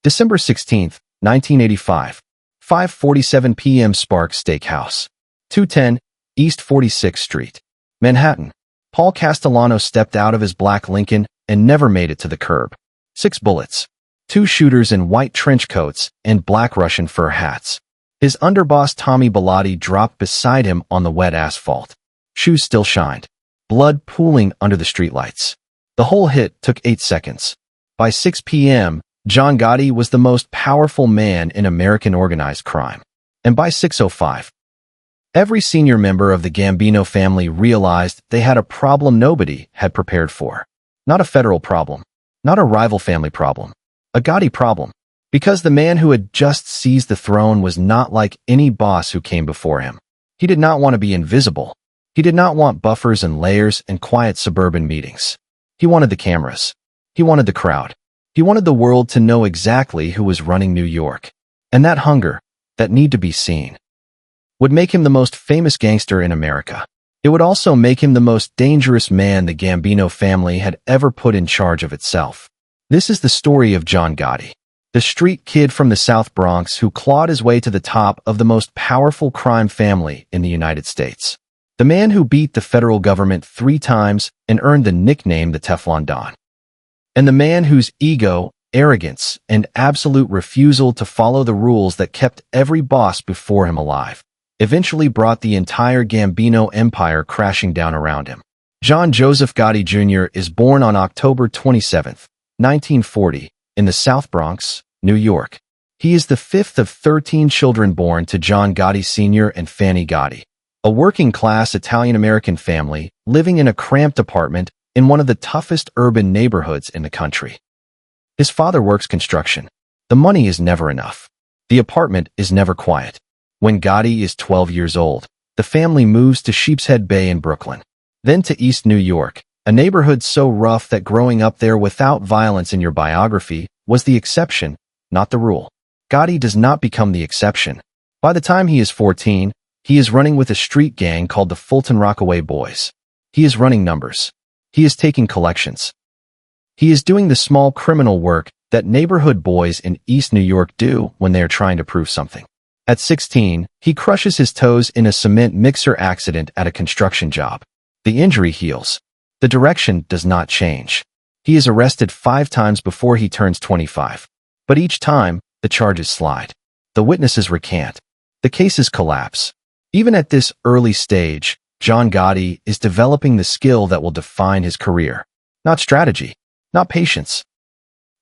December 16, 1985. 5:47 p.m. Sparks Steakhouse. 210 East 46th Street, Manhattan. Paul Castellano stepped out of his black Lincoln and never made it to the curb. 6 bullets. 2 shooters in white trench coats and black Russian fur hats. His underboss Tommy Bellotti dropped beside him on the wet asphalt. Shoes still shined. Blood pooling under the streetlights. The whole hit took 8 seconds. By 6 p.m., John Gotti was the most powerful man in American organized crime. And by 6:05, every senior member of the Gambino family realized they had a problem nobody had prepared for. Not a federal problem. Not a rival family problem. A Gotti problem. Because the man who had just seized the throne was not like any boss who came before him. He did not want to be invisible. He did not want buffers and layers and quiet suburban meetings. He wanted the cameras. He wanted the crowd. He wanted the world to know exactly who was running New York. And that hunger, that need to be seen, would make him the most famous gangster in America. It would also make him the most dangerous man the Gambino family had ever put in charge of itself. This is the story of John Gotti, the street kid from the South Bronx who clawed his way to the top of the most powerful crime family in the United States. The man who beat the federal government 3 times and earned the nickname the Teflon Don. And the man whose ego, arrogance, and absolute refusal to follow the rules that kept every boss before him alive eventually brought the entire Gambino empire crashing down around him. John Joseph Gotti Jr. is born on October 27, 1940, in the South Bronx, New York. He is the 5th of 13 children born to John Gotti Sr. and Fanny Gotti, a working-class Italian-American family living in a cramped apartment in one of the toughest urban neighborhoods in the country. His father works construction. The money is never enough. The apartment is never quiet. When Gotti is 12 years old, the family moves to Sheepshead Bay in Brooklyn, then to East New York, a neighborhood so rough that growing up there without violence in your biography was the exception, not the rule. Gotti does not become the exception. By the time he is 14, he is running with a street gang called the Fulton Rockaway Boys. He is running numbers. He is taking collections. He is doing the small criminal work that neighborhood boys in East New York do when they are trying to prove something. At 16, he crushes his toes in a cement mixer accident at a construction job. The injury heals. The direction does not change. He is arrested 5 times before he turns 25. But each time, the charges slide. The witnesses recant. The cases collapse. Even at this early stage, John Gotti is developing the skill that will define his career. Not strategy. Not patience.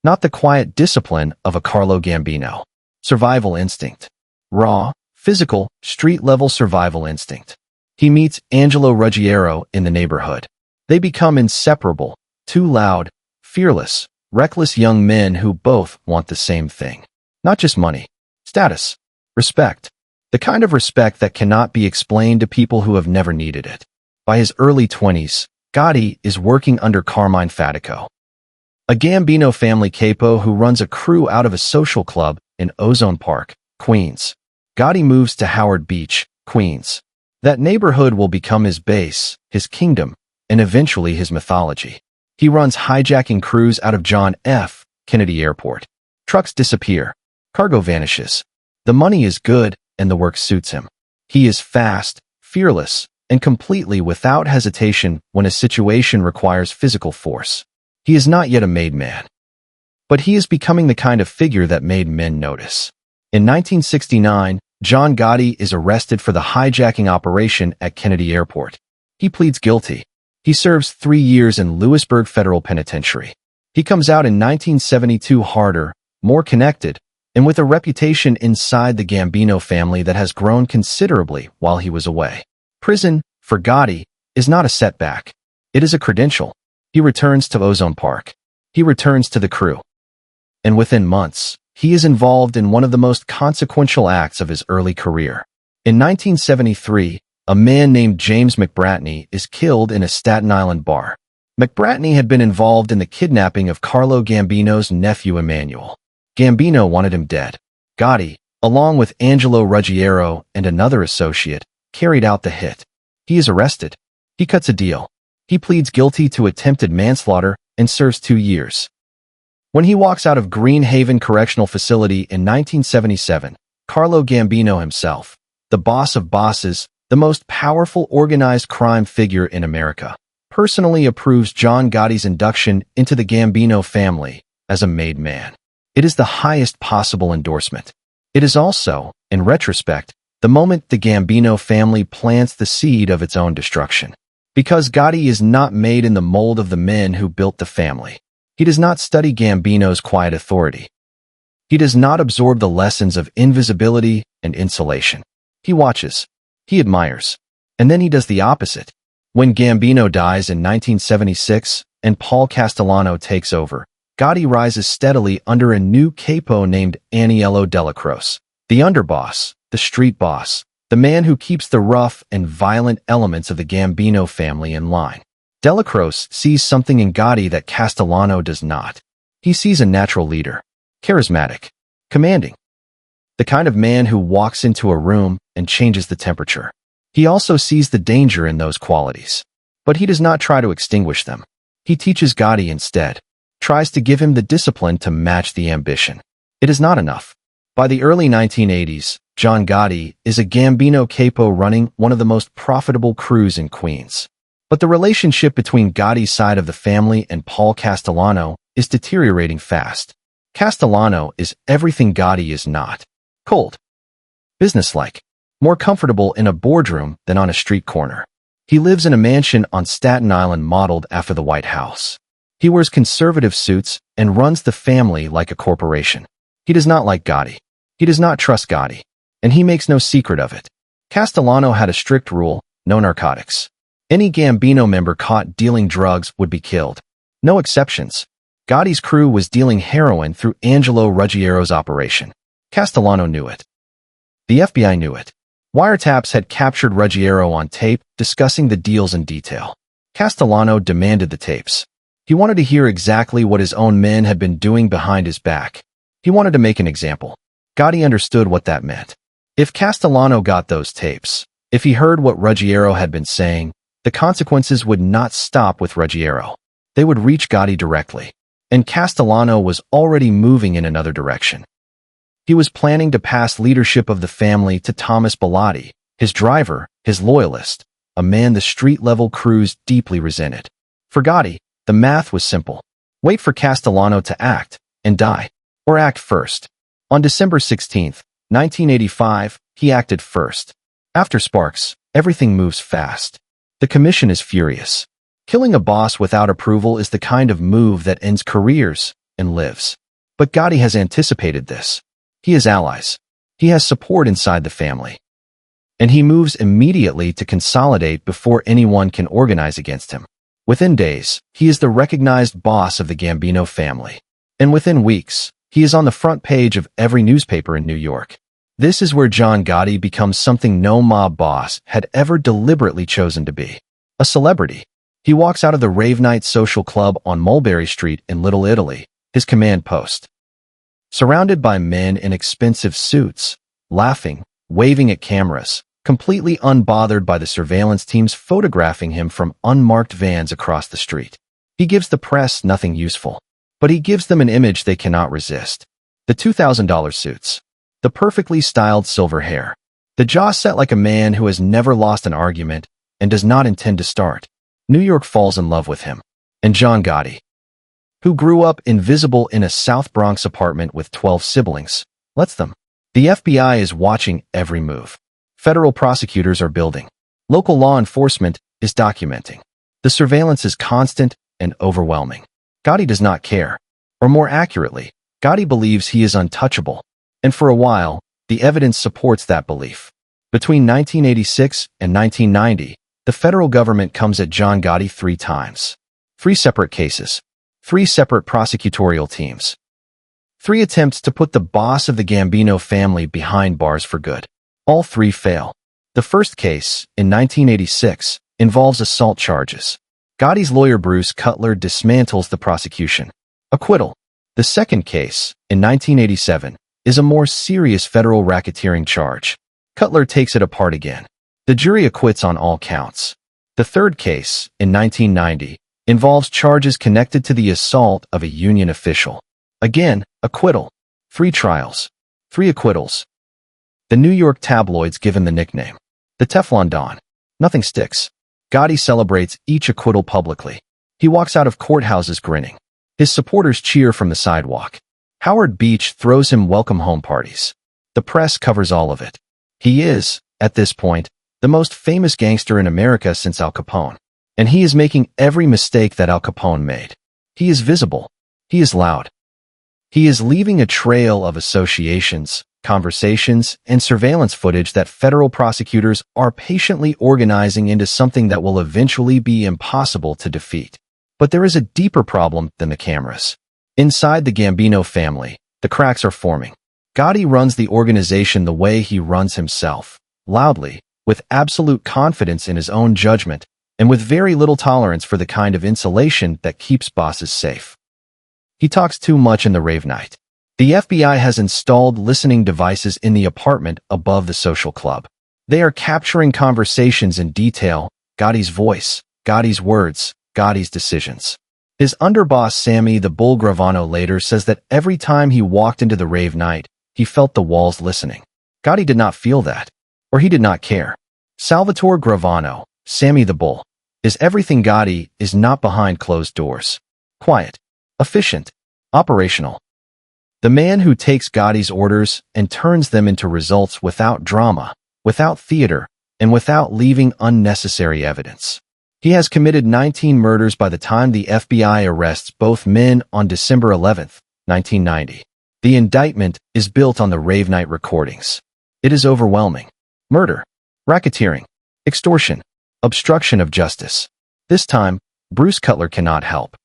Not the quiet discipline of a Carlo Gambino. Survival instinct. Raw, physical, street-level survival instinct. He meets Angelo Ruggiero in the neighborhood. They become inseparable, 2 loud, fearless, reckless young men who both want the same thing. Not just money. Status. Respect. The kind of respect that cannot be explained to people who have never needed it. By his early 20s, Gotti is working under Carmine Fatico, a Gambino family capo who runs a crew out of a social club in Ozone Park, Queens. Gotti moves to Howard Beach, Queens. That neighborhood will become his base, his kingdom, and eventually his mythology. He runs hijacking crews out of John F. Kennedy Airport. Trucks disappear. Cargo vanishes. The money is good, and the work suits him. He is fast, fearless, and completely without hesitation when a situation requires physical force. He is not yet a made man. But he is becoming the kind of figure that made men notice. In 1969, John Gotti is arrested for the hijacking operation at Kennedy Airport. He pleads guilty. He serves 3 years in Lewisburg Federal Penitentiary. He comes out in 1972 harder, more connected, and with a reputation inside the Gambino family that has grown considerably while he was away. Prison, for Gotti, is not a setback. It is a credential. He returns to Ozone Park. He returns to the crew. And within months, he is involved in one of the most consequential acts of his early career. In 1973, a man named James McBratney is killed in a Staten Island bar. McBratney had been involved in the kidnapping of Carlo Gambino's nephew Emmanuel. Gambino wanted him dead. Gotti, along with Angelo Ruggiero and another associate, carried out the hit. He is arrested. He cuts a deal. He pleads guilty to attempted manslaughter and serves 2 years. When he walks out of Green Haven Correctional Facility in 1977, Carlo Gambino himself, the boss of bosses, the most powerful organized crime figure in America, personally approves John Gotti's induction into the Gambino family as a made man. It is the highest possible endorsement. It is also, in retrospect, the moment the Gambino family plants the seed of its own destruction. Because Gotti is not made in the mold of the men who built the family. He does not study Gambino's quiet authority. He does not absorb the lessons of invisibility and insulation. He watches. He admires. And then he does the opposite. When Gambino dies in 1976 and Paul Castellano takes over, Gotti rises steadily under a new capo named Aniello Delacroce, the underboss, the street boss, the man who keeps the rough and violent elements of the Gambino family in line. Delacroce sees something in Gotti that Castellano does not. He sees a natural leader, charismatic, commanding, the kind of man who walks into a room and changes the temperature. He also sees the danger in those qualities, but he does not try to extinguish them. He teaches Gotti instead, tries to give him the discipline to match the ambition. It is not enough. By the early 1980s, John Gotti is a Gambino capo running one of the most profitable crews in Queens. But the relationship between Gotti's side of the family and Paul Castellano is deteriorating fast. Castellano is everything Gotti is not. Cold. Businesslike. More comfortable in a boardroom than on a street corner. He lives in a mansion on Staten Island modeled after the White House. He wears conservative suits and runs the family like a corporation. He does not like Gotti. He does not trust Gotti. And he makes no secret of it. Castellano had a strict rule: no narcotics. Any Gambino member caught dealing drugs would be killed. No exceptions. Gotti's crew was dealing heroin through Angelo Ruggiero's operation. Castellano knew it. The FBI knew it. Wiretaps had captured Ruggiero on tape, discussing the deals in detail. Castellano demanded the tapes. He wanted to hear exactly what his own men had been doing behind his back. He wanted to make an example. Gotti understood what that meant. If Castellano got those tapes, if he heard what Ruggiero had been saying, the consequences would not stop with Ruggiero. They would reach Gotti directly. And Castellano was already moving in another direction. He was planning to pass leadership of the family to Thomas Bellotti, his driver, his loyalist, a man the street-level crews deeply resented. For Gotti, the math was simple. Wait for Castellano to act, and die. Or act first. On December 16, 1985, he acted first. After Sparks, everything moves fast. The commission is furious. Killing a boss without approval is the kind of move that ends careers and lives. But Gotti has anticipated this. He has allies. He has support inside the family. And he moves immediately to consolidate before anyone can organize against him. Within days, he is the recognized boss of the Gambino family. And within weeks, he is on the front page of every newspaper in New York. This is where John Gotti becomes something no mob boss had ever deliberately chosen to be. A celebrity. He walks out of the Rave Night Social Club on Mulberry Street in Little Italy, his command post. Surrounded by men in expensive suits, laughing, waving at cameras, completely unbothered by the surveillance teams photographing him from unmarked vans across the street. He gives the press nothing useful, but he gives them an image they cannot resist. The $2,000 suits. The perfectly styled silver hair. The jaw set like a man who has never lost an argument and does not intend to start. New York falls in love with him. And John Gotti, who grew up invisible in a South Bronx apartment with 12 siblings, lets them. The FBI is watching every move. Federal prosecutors are building. Local law enforcement is documenting. The surveillance is constant and overwhelming. Gotti does not care. Or more accurately, Gotti believes he is untouchable. And for a while, the evidence supports that belief. Between 1986 and 1990, the federal government comes at John Gotti 3 times. 3 separate cases. 3 separate prosecutorial teams. 3 attempts to put the boss of the Gambino family behind bars for good. All 3 fail. The first case, in 1986, involves assault charges. Gotti's lawyer Bruce Cutler dismantles the prosecution. Acquittal. The second case, in 1987, is a more serious federal racketeering charge. Cutler takes it apart again. The jury acquits on all counts. The third case, in 1990, involves charges connected to the assault of a union official. Again, acquittal. 3 trials. 3 acquittals. The New York tabloids give him the nickname, the Teflon Don. Nothing sticks. Gotti celebrates each acquittal publicly. He walks out of courthouses grinning. His supporters cheer from the sidewalk. Howard Beach throws him welcome home parties. The press covers all of it. He is, at this point, the most famous gangster in America since Al Capone. And he is making every mistake that Al Capone made. He is visible. He is loud. He is leaving a trail of associations, conversations, and surveillance footage that federal prosecutors are patiently organizing into something that will eventually be impossible to defeat. But there is a deeper problem than the cameras. Inside the Gambino family, the cracks are forming. Gotti runs the organization the way he runs himself, loudly, with absolute confidence in his own judgment, and with very little tolerance for the kind of insulation that keeps bosses safe. He talks too much in the rave night. The FBI has installed listening devices in the apartment above the social club. They are capturing conversations in detail, Gotti's voice, Gotti's words, Gotti's decisions. His underboss Sammy the Bull Gravano later says that every time he walked into the rave night, he felt the walls listening. Gotti did not feel that, or he did not care. Salvatore Gravano, Sammy the Bull, is everything Gotti is not behind closed doors. Quiet, efficient, operational. The man who takes Gotti's orders and turns them into results without drama, without theater, and without leaving unnecessary evidence. He has committed 19 murders by the time the FBI arrests both men on December 11, 1990. The indictment is built on the rave night recordings. It is overwhelming. Murder, racketeering, extortion, obstruction of justice. This time, Bruce Cutler cannot help.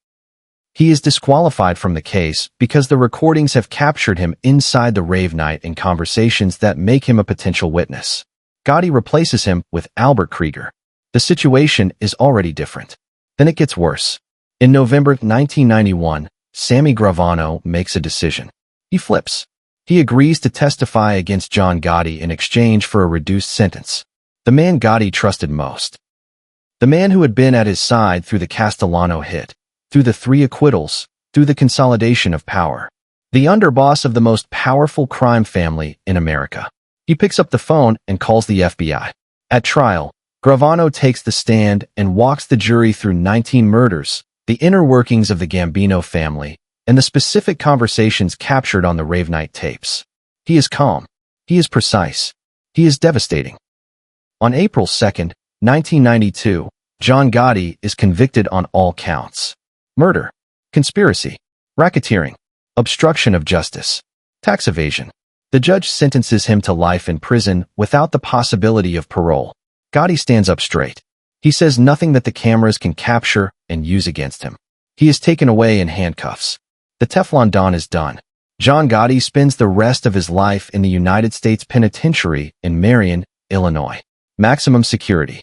He is disqualified from the case because the recordings have captured him inside the rave night in conversations that make him a potential witness. Gotti replaces him with Albert Krieger. The situation is already different. Then it gets worse. In November 1991, Sammy Gravano makes a decision. He flips. He agrees to testify against John Gotti in exchange for a reduced sentence. The man Gotti trusted most. The man who had been at his side through the Castellano hit, through the 3 acquittals, through the consolidation of power. The underboss of the most powerful crime family in America. He picks up the phone and calls the FBI. At trial, Gravano takes the stand and walks the jury through 19 murders, the inner workings of the Gambino family, and the specific conversations captured on the rave night tapes. He is calm. He is precise. He is devastating. On April 2, 1992, John Gotti is convicted on all counts. Murder, conspiracy, racketeering, obstruction of justice, tax evasion. The judge sentences him to life in prison without the possibility of parole. Gotti stands up straight. He says nothing that the cameras can capture and use against him. He is taken away in handcuffs. The Teflon Don is done. John Gotti spends the rest of his life in the United States Penitentiary in Marion, Illinois. Maximum security.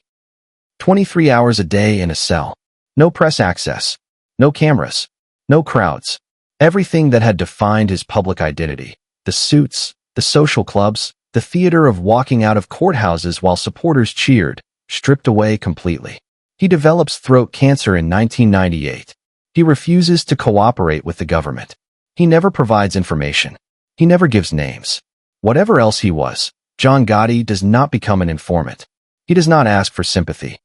23 hours a day in a cell. No press access. No cameras. No crowds. Everything that had defined his public identity. The suits, the social clubs, the theater of walking out of courthouses while supporters cheered, stripped away completely. He develops throat cancer in 1998. He refuses to cooperate with the government. He never provides information. He never gives names. Whatever else he was, John Gotti does not become an informant. He does not ask for sympathy.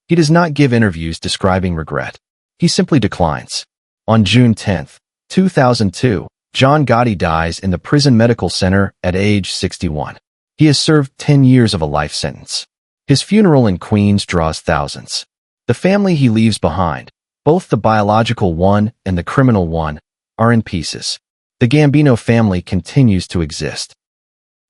He does not give interviews describing regret. He simply declines. On June 10, 2002, John Gotti dies in the prison medical center at age 61. He has served 10 years of a life sentence. His funeral in Queens draws thousands. The family he leaves behind, both the biological one and the criminal one, are in pieces. The Gambino family continues to exist.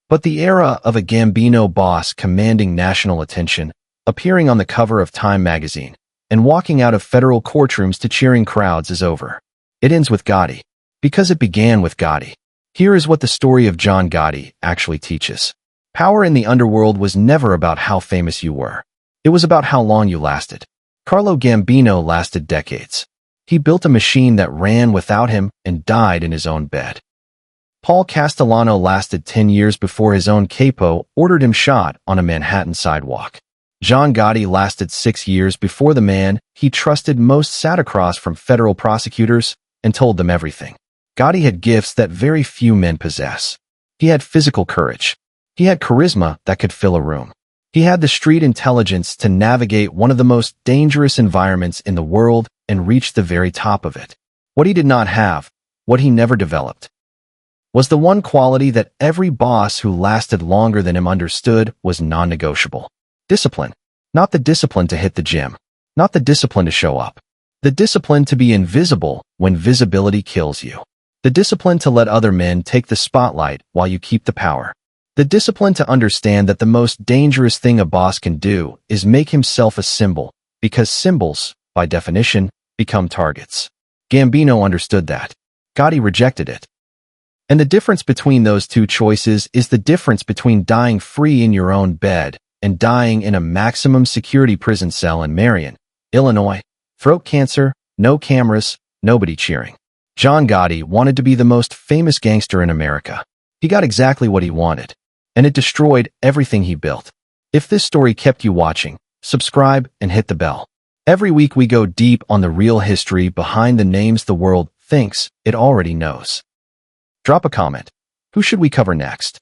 But the era of a Gambino boss commanding national attention, appearing on the cover of Time magazine, and walking out of federal courtrooms to cheering crowds is over. It ends with Gotti. Because it began with Gotti. Here is what the story of John Gotti actually teaches. Power in the underworld was never about how famous you were. It was about how long you lasted. Carlo Gambino lasted decades. He built a machine that ran without him and died in his own bed. Paul Castellano lasted 10 years before his own capo ordered him shot on a Manhattan sidewalk. John Gotti lasted 6 years before the man he trusted most sat across from federal prosecutors and told them everything. Gotti had gifts that very few men possess. He had physical courage. He had charisma that could fill a room. He had the street intelligence to navigate one of the most dangerous environments in the world and reach the very top of it. What he did not have, what he never developed, was the one quality that every boss who lasted longer than him understood was non-negotiable. Discipline. Not the discipline to hit the gym. Not the discipline to show up. The discipline to be invisible when visibility kills you. The discipline to let other men take the spotlight while you keep the power. The discipline to understand that the most dangerous thing a boss can do is make himself a symbol, because symbols, by definition, become targets. Gambino understood that. Gotti rejected it. And the difference between those two choices is the difference between dying free in your own bed and dying in a maximum security prison cell in Marion, Illinois. Throat cancer, no cameras, nobody cheering. John Gotti wanted to be the most famous gangster in America. He got exactly what he wanted, and it destroyed everything he built. If this story kept you watching, subscribe and hit the bell. Every week we go deep on the real history behind the names the world thinks it already knows. Drop a comment. Who should we cover next?